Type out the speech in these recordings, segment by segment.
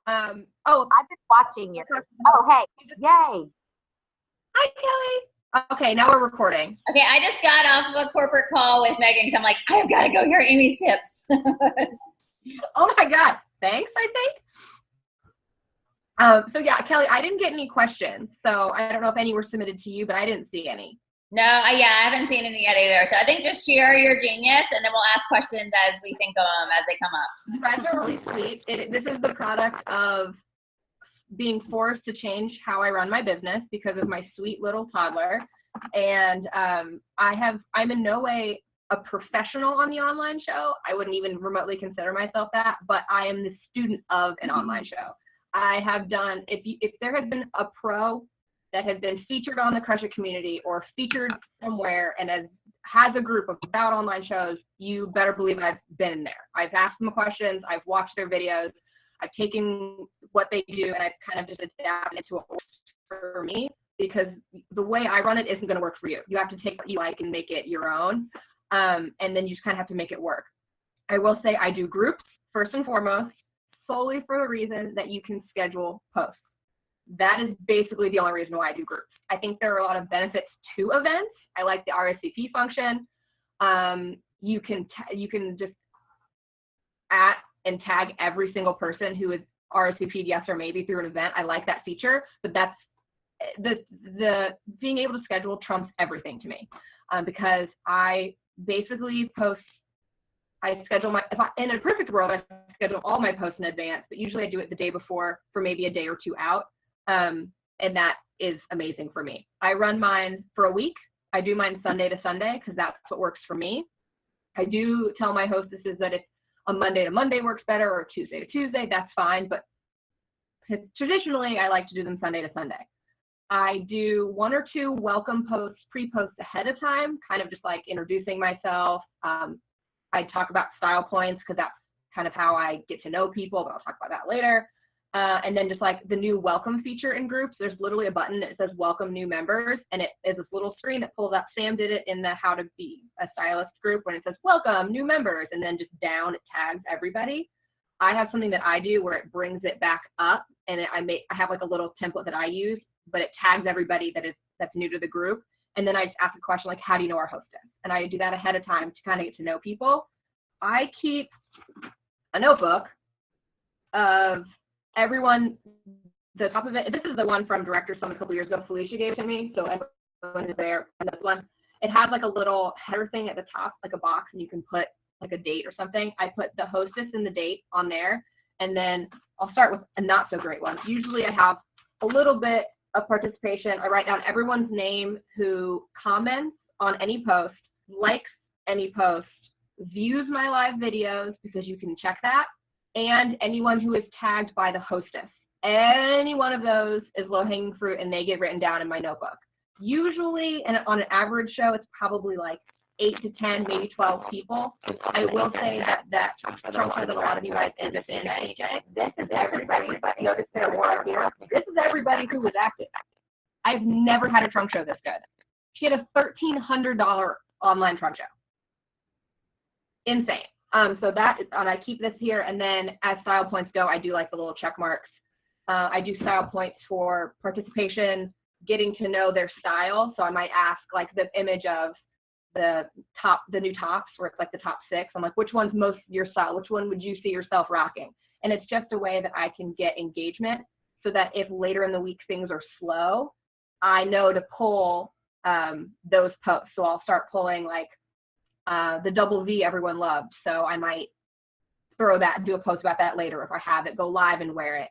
Oh, I've been watching you. Oh, hey, yay. hi, Kelly. Okay, now we're recording. Okay, I just got off of a corporate call with Megan, so I'm like, I've got to go hear Amy's tips. Oh my God, thanks, I think. So yeah, Kelly, I didn't get any questions, so I don't know if any were submitted to you, but I didn't see any. No, I haven't seen any yet either. So I think just share your genius, and then we'll ask questions as we think of them as they come up. You guys are really sweet. This is the product of being forced to change how I run my business because of my sweet little toddler. And I'm in no way a professional on the online show. I wouldn't even remotely consider myself that, but I am the student of an online show. I have done, if there has been a pro that has been featured on the Crush It community or featured somewhere and has a group about online shows, you better believe I've been in there. I've asked them questions, I've watched their videos, I've taken what they do and I've kind of just adapted it to what works for me, because the way I run it isn't going to work for you. You have to take what you like and make it your own, and then you just kind of have to make it work. I will say I do groups first and foremost, solely for the reason that you can schedule posts. That is basically the only reason why I do groups. I think there are a lot of benefits to events. I like the RSVP function. You can just at and tag every single person who is RSVP'd yes or maybe through an event. I like that feature, but that's the being able to schedule trumps everything to me, because I basically post. I schedule in a perfect world, I schedule all my posts in advance, but usually I do it the day before for maybe a day or two out. And that is amazing for me. I run mine for a week. I do mine Sunday to Sunday because that's what works for me. I do tell my hostesses that if a Monday to Monday works better or Tuesday to Tuesday, that's fine. But traditionally, I like to do them Sunday to Sunday. I do one or two welcome posts, pre-posts ahead of time, kind of just like introducing myself. I talk about style points because that's kind of how I get to know people, but I'll talk about that later. And then just like the new welcome feature in groups, there's literally a button that says welcome new members, and it is this little screen that pulls up. Sam did it in the How to Be a Stylist group when it says welcome new members, and then just down it tags everybody. I have something that I do where it brings it back up, and I have like a little template that I use, but it tags everybody that's new to the group. And then I just ask a question like, how do you know our hostess? And I do that ahead of time to kind of get to know people. I keep a notebook of everyone, the top of it. This is the one from Director Summit a couple years ago. Felicia gave it to me, so everyone is there. And this one, it has like a little header thing at the top, like a box, and you can put like a date or something. I put the hostess and the date on there, and then I'll start with a not so great one. Usually I have a little bit of participation. I write down everyone's name who comments on any post, likes any post, views my live videos, because you can check that, and anyone who is tagged by the hostess. Any one of those is low-hanging fruit, and they get written down in my notebook. Usually, and on an average show, it's probably like 8 to 10, maybe 12 people. I will say that trunk show that a lot of you guys end up in, this is everybody, but notice there were here. This is everybody who was active. I've never had a trunk show this good. She had a $1,300 online trunk show. Insane. So that is, and I keep this here, and then as style points go, I do like the little check marks. I do style points for participation, getting to know their style. So I might ask like the image of the new tops, where it's like the top 6. I'm like, which one's most your style? Which one would you see yourself rocking? And it's just a way that I can get engagement, so that if later in the week things are slow, I know to pull those posts. So I'll start pulling like the double V everyone loves. So I might throw that and do a post about that later if I have it, go live and wear it.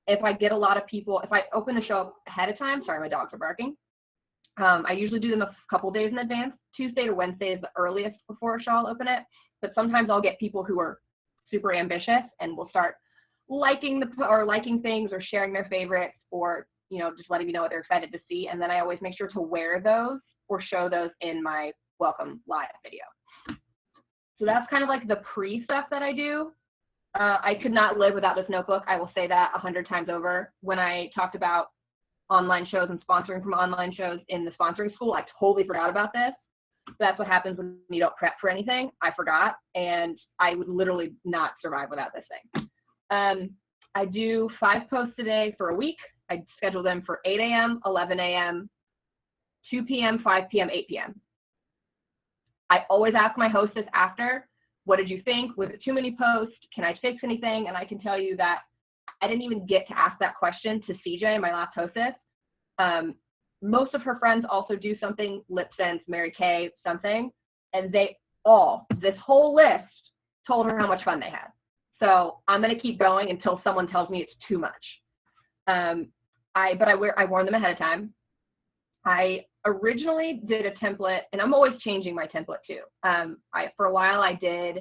If I get a lot of people, if I open the show up ahead of time, sorry, my dogs are barking. I usually do them a couple days in advance. Tuesday to Wednesday is the earliest before a show I'll open it. But sometimes I'll get people who are super ambitious and will start liking things or sharing their favorites, or just letting me know what they're excited to see. And then I always make sure to wear those or show those in my welcome live video. So that's kind of like the pre-stuff that I do. I could not live without this notebook. I will say that 100 times over. When I talked about online shows and sponsoring from online shows in the sponsoring school, I totally forgot about this. That's what happens when you don't prep for anything. I forgot, and I would literally not survive without this thing. I do 5 posts a day for a week. I schedule them for 8 a.m., 11 a.m., 2 p.m., 5 p.m., 8 p.m. I always ask my hostess after, what did you think? Was it too many posts? Can I fix anything? And I can tell you that I didn't even get to ask that question to CJ, my last hostess. Most of her friends also do something, LipSense, Mary Kay, something, and they all, this whole list, told her how much fun they had. So I'm going to keep going until someone tells me it's too much. I warn them ahead of time. I originally did a template, and I'm always changing my template too. For a while I did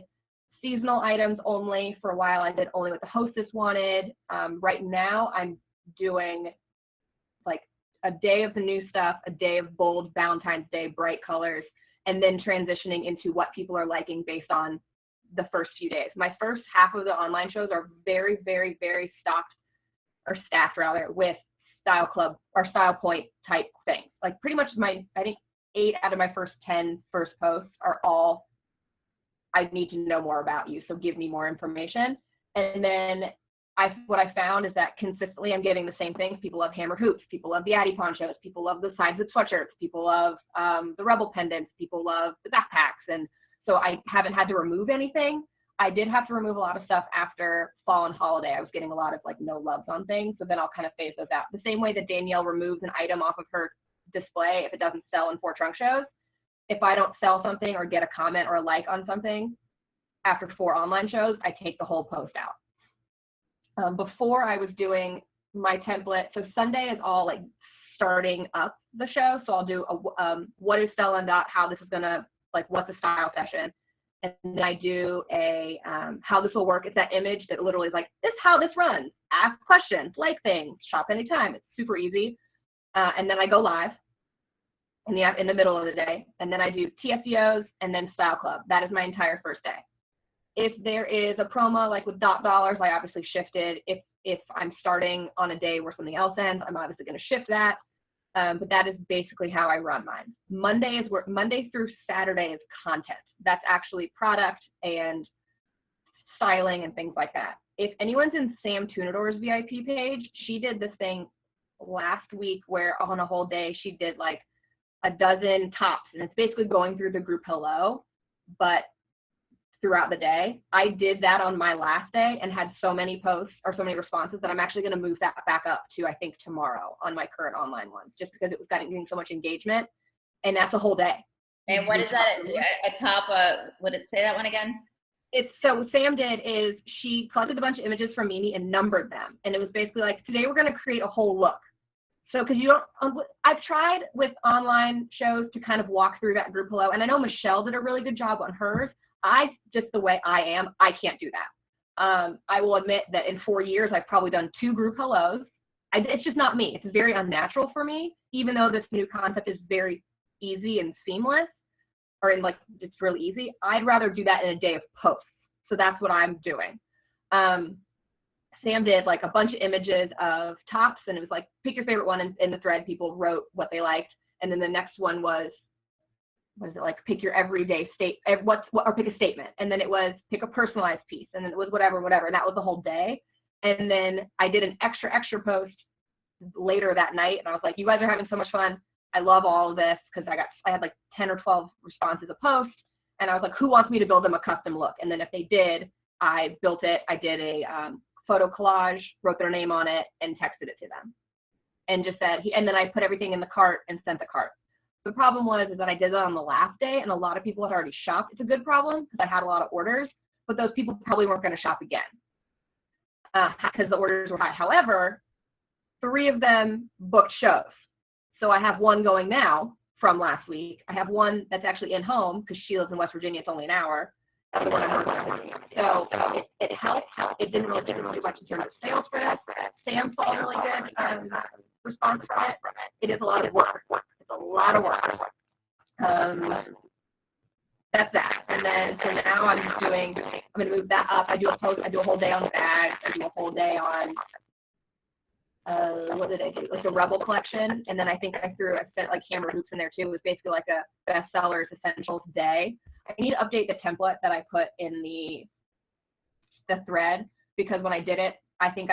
seasonal items only. For a while I did only what the hostess wanted. Right now I'm doing like a day of the new stuff, a day of bold Valentine's Day, bright colors, and then transitioning into what people are liking based on the first few days. My first half of the online shows are very, very, very staffed with Style Club or Style Point type things. Like pretty much I think 8 out of my first 10 first posts are all, I need to know more about you, so give me more information. And then what I found is that consistently I'm getting the same things. People love hammer hoops, people love the Addy ponchos, people love the sides of sweatshirts, people love the Rebel pendants, people love the backpacks. And so I haven't had to remove anything. I did have to remove a lot of stuff after fall and holiday. I was getting a lot of like no loves on things, so then I'll kind of phase those out. The same way that Danielle removes an item off of her display if it doesn't sell in 4 trunk shows. If I don't sell something or get a comment or a like on something after 4 online shows, I take the whole post out. Before I was doing my template, so Sunday is all like starting up the show. So I'll do what is Stella and Dot, how this is gonna, like what's a style session. And then I do a how this will work. It's that image that literally is like, this how this runs. Ask questions, like things, shop anytime. It's super easy. And then I go live in the middle of the day. And then I do TFDOs and then Style Club. That is my entire first day. If there is a promo like with Dot Dollars, I obviously shifted. If I'm starting on a day where something else ends, I'm obviously going to shift that. But that is basically how I run mine. Monday through Saturday is content. That's actually product and styling and things like that. If anyone's in Sam Tunador's VIP page, she did this thing last week where on a whole day she did like a dozen tops, and it's basically going through the group hello, but throughout the day. I did that on my last day and had so many posts or so many responses that I'm actually going to move that back up to, I think, tomorrow on my current online ones, just because it was getting so much engagement, and that's a whole day. And what is that atop would it say that one again? So what Sam did is she collected a bunch of images from Mimi and numbered them. And it was basically like, today we're going to create a whole look. So, because I've tried with online shows to kind of walk through that group hello. And I know Michelle did a really good job on hers. Just the way I am, I can't do that. I will admit that in 4 years, I've probably done 2 group hellos. It's just not me. It's very unnatural for me, even though this new concept is very easy and seamless, or in like, it's really easy. I'd rather do that in a day of posts. So that's what I'm doing. Sam did like a bunch of images of tops, and it was like, pick your favorite one. In the thread, people wrote what they liked. And then the next one was like, pick your everyday or pick a statement. And then it was pick a personalized piece. And then it was whatever. And that was the whole day. And then I did an extra post later that night. And I was like, you guys are having so much fun. I love all of this, because I had like 10 or 12 responses a post. And I was like, who wants me to build them a custom look? And then if they did, I built it. I did a photo collage, wrote their name on it, and texted it to them. And just said, and then I put everything in the cart and sent the cart. The problem was that I did it on the last day, and a lot of people had already shopped. It's a good problem because I had a lot of orders, but those people probably weren't going to shop again because the orders were high. However, 3 of them booked shows. So I have one going now from last week. I have one that's actually in home because she lives in West Virginia. It's only an hour. That's the one I'm working on. So it helped. It didn't really do much in terms of sales for us. Sam saw really good response from it. It is a lot of work. It's a lot of work. That's that. And then so now I'm going to move that up. I do a whole day on the bags. I do a whole day on what did I do? Like the Rebel collection. And then I think I spent like hammer hoops in there too. It was basically like a bestsellers essentials day. I need to update the template that I put in the thread, because when I did it, I think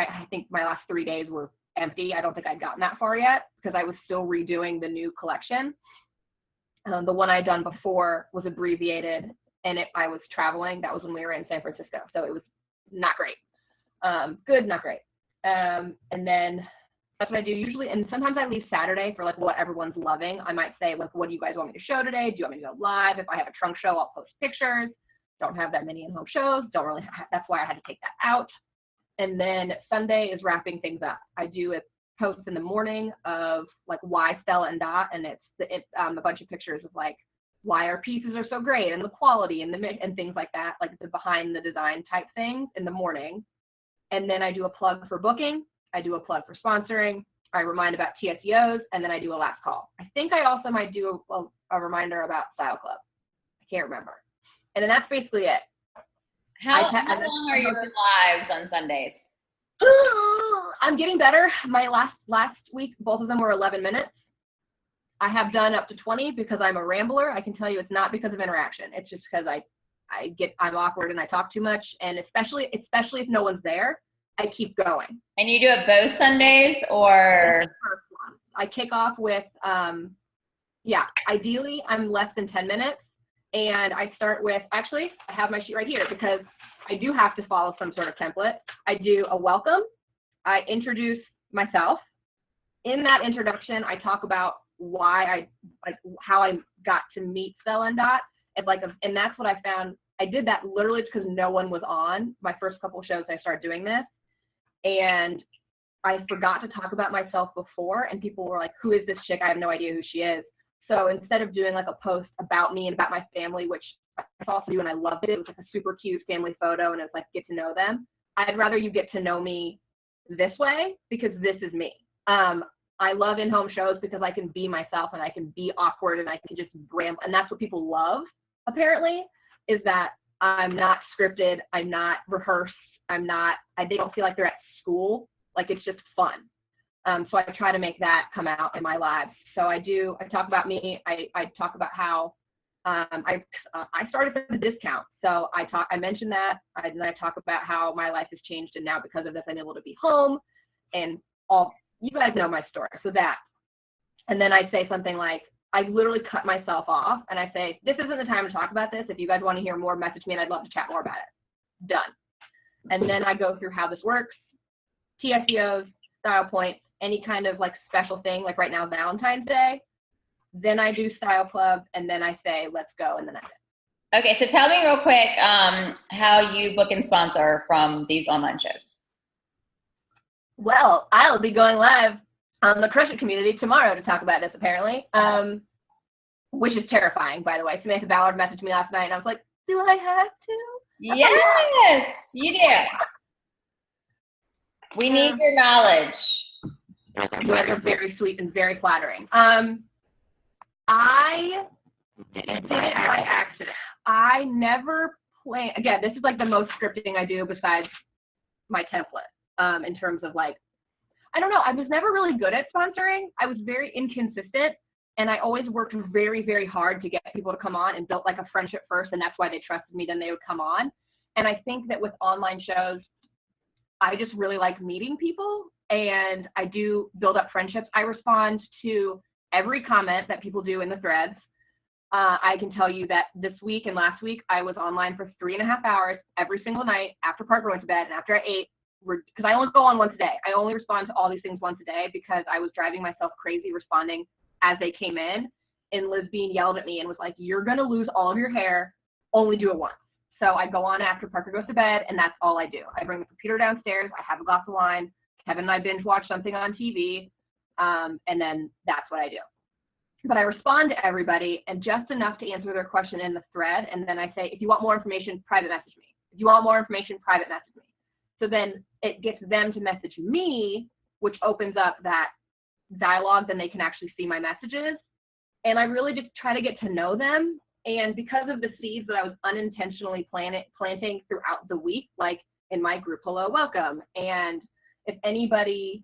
my last 3 days were empty. I don't think I'd gotten that far yet because I was still redoing the new collection. The one I'd done before was abbreviated, and I was traveling. That was when we were in San Francisco, so it was not great. Good, not great. And then that's what I do usually. And sometimes I leave Saturday for like what everyone's loving. I might say, like, what do you guys want me to show today? Do you want me to go live? If I have a trunk show, I'll post pictures. Don't have that many in-home shows. That's why I had to take that out. And then Sunday is wrapping things up. I do a post in the morning of like why Stella and Dot, and it's a bunch of pictures of like why our pieces are so great and the quality and things like that, like the behind the design type things in the morning. And then I do a plug for booking. I do a plug for sponsoring. I remind about TSEOs, and then I do a last call. I think I also might do a reminder about Style Club. I can't remember. And then that's basically it. How long are your lives on Sundays? I'm getting better. My last week, both of them were 11 minutes. I have done up to 20 because I'm a rambler. I can tell you it's not because of interaction. It's just because I'm awkward and I talk too much. And especially if no one's there, I keep going. And you do it both Sundays, or? I kick off with, ideally I'm less than 10 minutes. And I start with, actually, I have my sheet right here because I do have to follow some sort of template. I do a welcome. I introduce myself. In that introduction, I talk about how I got to meet Stella and Dot. And that's what I found. I did that literally because no one was on. My first couple shows, I started doing this. And I forgot to talk about myself before. And people were like, who is this chick? I have no idea who she is. So instead of doing like a post about me and about my family, which I also do and I loved it, it was like a super cute family photo and it's like get to know them. I'd rather you get to know me this way because this is me. I love in-home shows because I can be myself and I can be awkward and I can just ramble. And that's what people love, apparently, is that I'm not scripted. I'm not rehearsed. They don't feel like they're at school. Like it's just fun. So I try to make that come out in my lives. So I talk about me. I talk about how I started for the discount. So I mentioned that, and I talk about how my life has changed, and now because of this, I'm able to be home, and you guys know my story. So that, and then I say something like, I literally cut myself off, and I say, this isn't the time to talk about this. If you guys want to hear more, message me, and I'd love to chat more about it. Done. And then I go through how this works, TSEOs, style points, any kind of like special thing, like right now, Valentine's Day. Then I do Style Club, and then I say, let's go, and then I do. Okay, so tell me real quick how you book and sponsor from these online shows. Well, I'll be going live on the Crush It community tomorrow to talk about this, apparently, which is terrifying, by the way. Samantha Ballard messaged me last night, and I was like, do I have to? Yes, you do. We need your knowledge. You guys are very sweet and very flattering. I did it by accident. I never plan. Again, this is like the most scripting I do besides my template. In terms of like, I don't know. I was never really good at sponsoring. I was very inconsistent, and I always worked very, very hard to get people to come on and built like a friendship first, and that's why they trusted me. Then they would come on. And I think that with online shows, I just really like meeting people, and I do build up friendships. I respond to every comment that people do in the threads. I can tell you that this week and last week, I was online for 3.5 hours every single night after Parker went to bed and after I ate, because I only go on once a day. I only respond to all these things once a day because I was driving myself crazy responding as they came in. And Liz Bean yelled at me and was like, you're going to lose all of your hair, only do it once. So I go on after Parker goes to bed, and that's all I do. I bring the computer downstairs, I have a glass of wine, Kevin and I binge watch something on TV, and then that's what I do. But I respond to everybody, and just enough to answer their question in the thread, and then I say, if you want more information, private message me. If you want more information, private message me. So then it gets them to message me, which opens up that dialogue, then they can actually see my messages. And I really just try to get to know them. And because of the seeds that I was unintentionally planting throughout the week, like in my group, hello, welcome. And if anybody,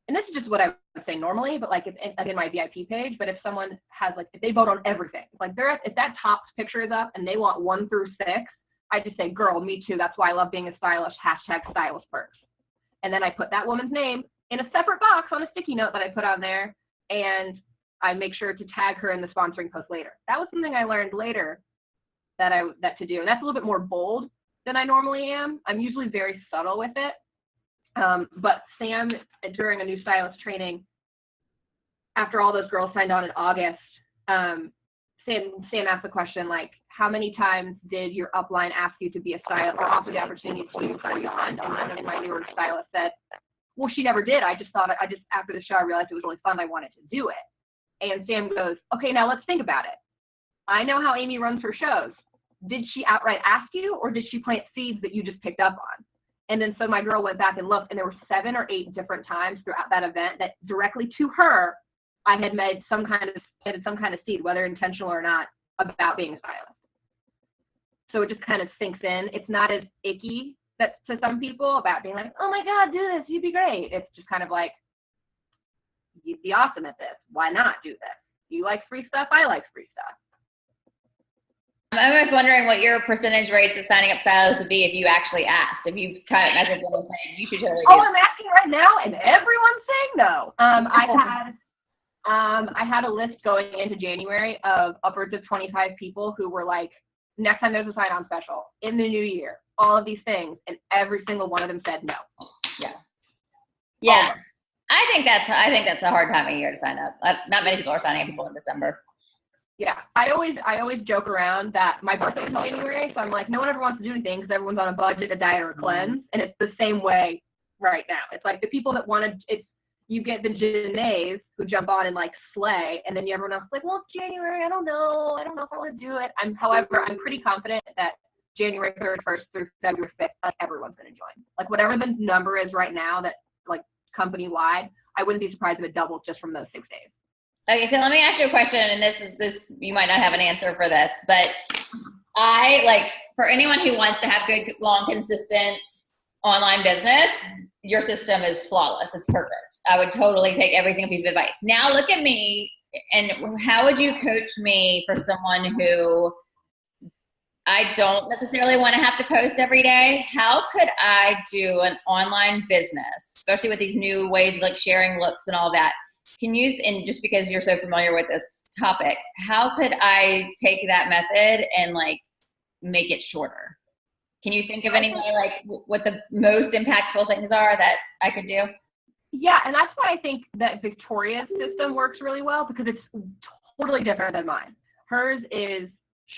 and this is just what I would say normally, but like if in my VIP page, but if someone has like, if they vote on everything, like if that top picture is up and they want 1 through 6, I just say, girl, me too. That's why I love being a stylish, #stylist perks. And then I put that woman's name in a separate box on a sticky note that I put on there, and I make sure to tag her in the sponsoring post later. That was something I learned later that to do. And that's a little bit more bold than I normally am. I'm usually very subtle with it. But Sam, during a new stylist training, after all those girls signed on in August, Sam asked the question, like, how many times did your upline ask you to be a stylist or offer the opportunity to go beyond? And then my newer stylist said, well, she never did. I just after the show, I realized it was really fun. I wanted to do it. And Sam goes, okay, now let's think about it. I know how Amy runs her shows. Did she outright ask you, or did she plant seeds that you just picked up on? And then so my girl went back and looked, and there were 7 or 8 different times throughout that event that directly to her, I had made some kind of seed, whether intentional or not, about being a stylist. So it just kind of sinks in. It's not as icky that to some people about being like, oh my God, do this, you'd be great. It's just kind of like, you'd be awesome at this. Why not do this? You like free stuff, I like free stuff. I'm almost wondering what your percentage rates of signing up stylists would be if you actually asked, if you kind of messaged them and said, you should totally do I'm asking right now, and everyone's saying no. I had a list going into January of upwards of 25 people who were like, next time there's a sign-on special, in the new year, all of these things, and every single one of them said no. Yeah. I think that's a hard time of year to sign up. Not many people are signing up people in December. Yeah, I always joke around that my birthday is in January, so I'm like, no one ever wants to do anything because everyone's on a budget, a diet, or a cleanse, and it's the same way right now. It's like the people that you get the Janaes who jump on and like slay, and then everyone else is like, well, it's January, I don't know if I want to do it. However, I'm pretty confident that January 31st through February 5th, like, everyone's going to join. Like whatever the number is right now, that like company-wide, I wouldn't be surprised if it doubled just from those 6 days. Okay, so let me ask you a question, and this you might not have an answer for this, but I like, for anyone who wants to have good, long, consistent online business, your system is flawless. It's perfect. I would totally take every single piece of advice. Now look at me, and how would you coach me for someone who I don't necessarily want to have to post every day? How could I do an online business, especially with these new ways of like sharing looks and all that? Can you, and just because you're so familiar with this topic, how could I take that method and like make it shorter? Can you think of any way, like what the most impactful things are that I could do? Yeah, and that's why I think that Victoria's system works really well, because it's totally different than mine. Hers is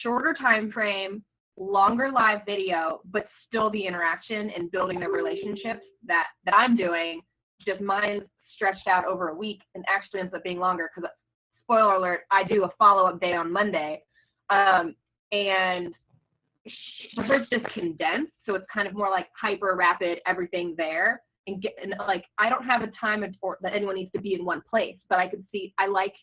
shorter time frame, longer live video, but still the interaction and building the relationships that I'm doing. Just mine's stretched out over a week and actually ends up being longer because, spoiler alert, I do a follow-up day on Monday. And hers just condensed, so it's kind of more like hyper rapid, everything there. And like, I don't have a time that anyone needs to be in one place, but I could see, I like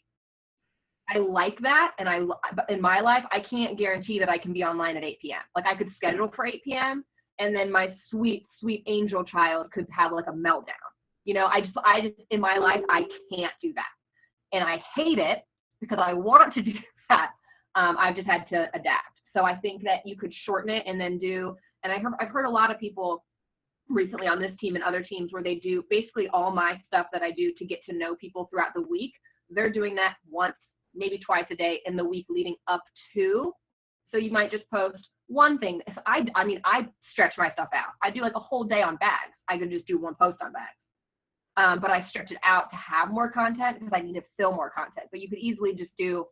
that. And in my life, I can't guarantee that I can be online at 8 p.m. Like I could schedule for 8 p.m. and then my sweet, sweet angel child could have like a meltdown. You know, I just in my life, I can't do that. And I hate it because I want to do that. I've just had to adapt. So I think that you could shorten it and then and I've heard a lot of people recently on this team and other teams where they do basically all my stuff that I do to get to know people throughout the week. They're doing that once, maybe twice a day in the week leading up to. So you might just post one thing. I stretch my stuff out. I do like a whole day on bags. I could just do one post on bags. But I stretch it out to have more content because I need to fill more content. But you could easily just do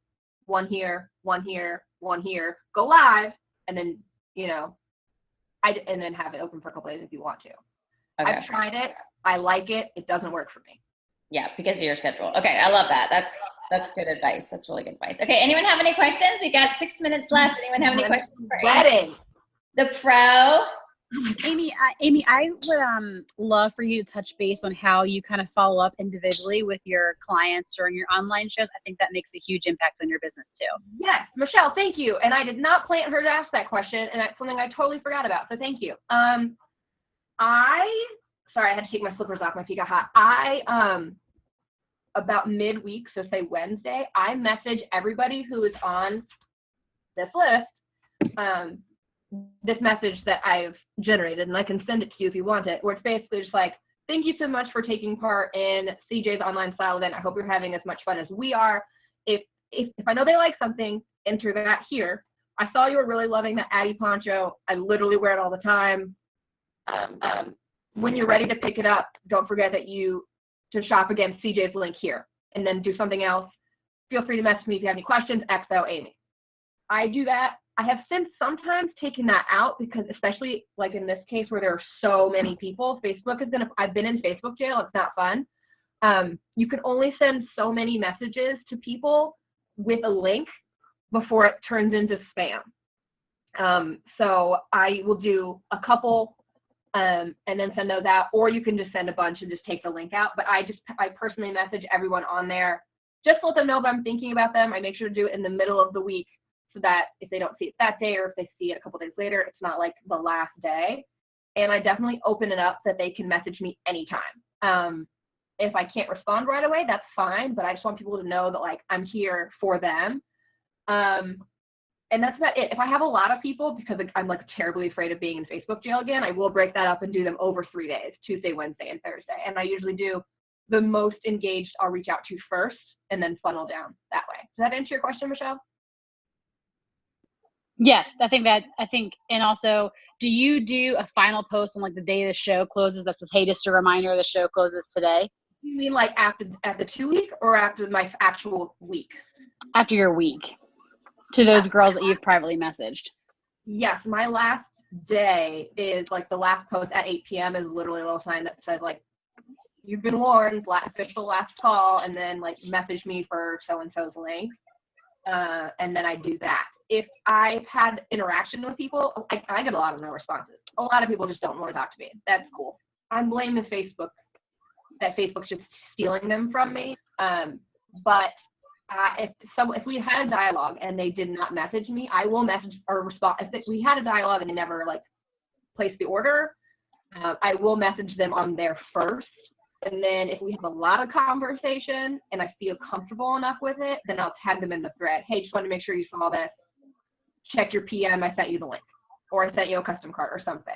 one here, one here, one here, go live, and then, and then have it open for a couple days if you want to. Okay. I've tried it. I like it. It doesn't work for me. Yeah, because of your schedule. Okay, I love that. That's good advice. That's really good advice. Okay, anyone have any questions? We got 6 minutes left. Anyone have any questions for Amy? The pro. Amy, I would love for you to touch base on how you kind of follow up individually with your clients during your online shows. I think that makes a huge impact on your business too. Yes, Michelle, thank you. And I did not plan her to ask that question, and that's something I totally forgot about. So thank you. Sorry, I had to take my slippers off. My feet got hot. About midweek, so say Wednesday, I message everybody who is on this list, this message that I've generated, and I can send it to you if you want it, where it's basically just like, thank you so much for taking part in CJ's online style event. I hope you're having as much fun as we are. If I know they like something, enter that here. I saw you were really loving the Addy poncho. I literally wear it all the time. When you're ready to pick it up, don't forget that to shop against CJ's link here, and then do something else. Feel free to message me if you have any questions. XO Amy. I do that. I have since sometimes taken that out because, especially like in this case where there are so many people, I've been in Facebook jail. It's not fun. You can only send so many messages to people with a link before it turns into spam. So I will do a couple and then send those out, or you can just send a bunch and just take the link out. But I personally message everyone on there, just let them know that I'm thinking about them. I make sure to do it in the middle of the week so that if they don't see it that day or if they see it a couple days later, it's not like the last day. And I definitely open it up that they can message me anytime. If I can't respond right away, that's fine, but I just want people to know that like I'm here for them. And that's about it. If I have a lot of people, because I'm like terribly afraid of being in Facebook jail again, I will break that up and do them over 3 days, Tuesday, Wednesday, and Thursday. And I usually do the most engaged I'll reach out to first and then funnel down that way. Does that answer your question, Michelle? Yes, and also, do you do a final post on like the day the show closes that says, hey, just a reminder, the show closes today? You mean like at the 2 week or after my actual week? After your week, to those girls that you've privately messaged. Yes, my last day is like the last post at 8 p.m. is literally a little sign that says like, you've been warned, official last call, and then like message me for so-and-so's link. And then I do that. If I've had interaction with people, I get a lot of no responses. A lot of people just don't want to talk to me. That's cool. I'm blaming Facebook, that Facebook's just stealing them from me. But if we had a dialogue and they did not message me, I will message or respond. If we had a dialogue and they never like placed the order, I will message them on there first. And then if we have a lot of conversation and I feel comfortable enough with it, then I'll tag them in the thread. Hey, just wanted to make sure you saw this. Check your PM. I sent you the link, or I sent you a custom card or something.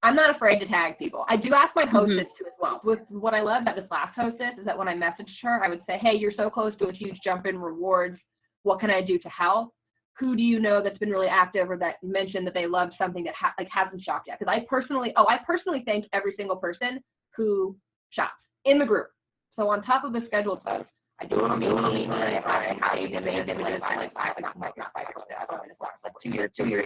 I'm not afraid to tag people. I do ask my hostess too as well. With what I love about this last hostess is that when I messaged her, I would say, hey, you're so close to a huge jump in rewards. What can I do to help? Who do you know that's been really active or that mentioned that they loved something that hasn't shopped yet? Because I personally thank every single person who shops in the group. So on top of the scheduled post, I do want to meet how you did it, like 2 years, 3 years,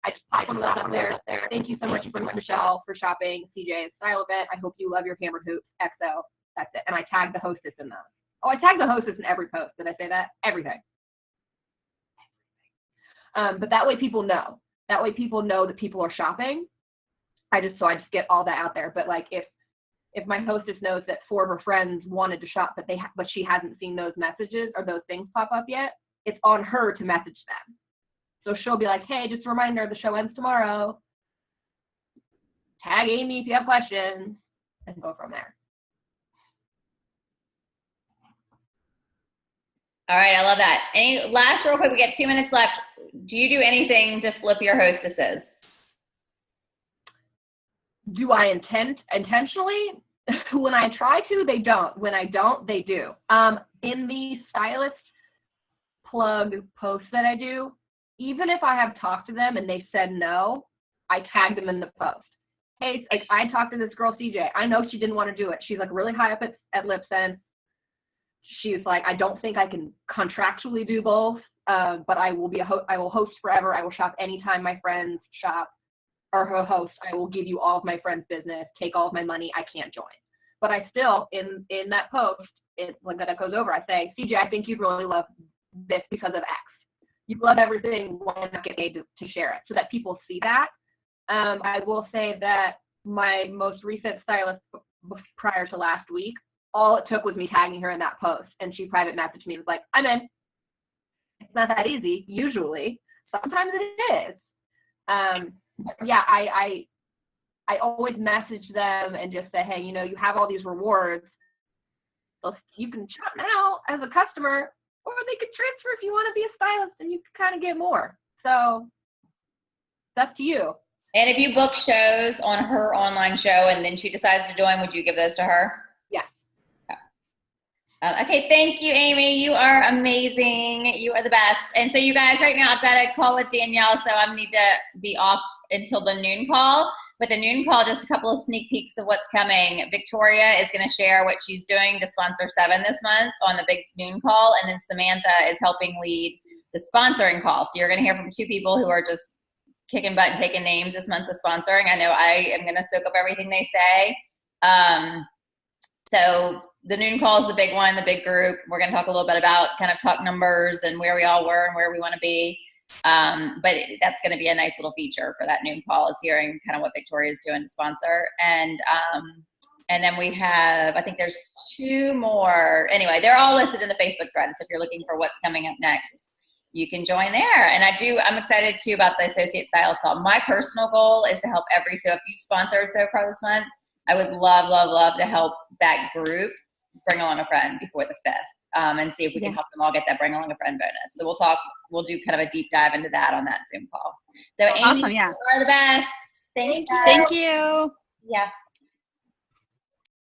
I just pop them up there. Thank you so much for Michelle for shopping CJ's style event. I hope you love your hammered hoops. XO. That's it. And I tag the hostess in those. Oh, I tag the hostess in every post. Did I say that? Everything. But that way people know. That way people know that people are shopping. I just get all that out there. But like if my hostess knows that 4 of her friends wanted to shop, but she hasn't seen those messages or those things pop up yet, it's on her to message them. So she'll be like, hey, just a reminder, the show ends tomorrow. Tag Amy if you have questions, and go from there. All right, I love that. Last real quick, we get 2 minutes left. Do you do anything to flip your hostesses? Do I intentionally? When I try to, they don't. When I don't, they do. In the stylist plug posts that I do, even if I have talked to them and they said no, I tag them in the post. Hey, like I talked to this girl, CJ. I know she didn't want to do it. She's like really high up at Lipson. She's like, I don't think I can contractually do both, but I will I will host forever. I will shop anytime my friends shop or her host. I will give you all of my friends' business, take all of my money. I can't join. But I still, in that post, when that goes over, I say, CJ, I think you'd really love this because of X. You love everything. Why not get paid to share it so that people see that? I will say that my most recent stylist prior to last week, all it took was me tagging her in that post, and she private messaged me and was like, I'm in. It's not that easy, usually. Sometimes it is. Yeah, I always message them and just say, hey, you know, you have all these rewards. So you can shop now as a customer, or they could transfer if you want to be a stylist and you can kind of get more. So that's to you. And if you book shows on her online show and then she decides to join, would you give those to her? Yes. Okay, thank you, Amy. You are amazing. You are the best. And so you guys, right now, I've got a call with Danielle, so I need to be off until the noon call. But the noon call, just a couple of sneak peeks of what's coming. Victoria is going to share what she's doing to sponsor 7 this month on the big noon call, and then Samantha is helping lead the sponsoring call. So you're going to hear from 2 people who are just kicking butt and taking names this month of sponsoring. I know I am going to soak up everything they say. So the noon call is the big one, the big group. We're going to talk a little bit about kind of talk numbers and where we all were and where we want to be. But that's going to be a nice little feature for that noon call, is hearing kind of what Victoria is doing to sponsor. And then we have, I think there's 2 more. Anyway, they're all listed in the Facebook thread. So if you're looking for what's coming up next, you can join there. And I'm excited too about the Associate Stylist Call. My personal goal is to help so if you've sponsored so far this month, I would love, love, love to help that group bring along a friend before the 5th. And see if we can help them all get that bring along a friend bonus. So we'll do kind of a deep dive into that on that Zoom call. So Amy, Awesome, yeah. you are the best. Thanks, guys. Thank you. Yeah.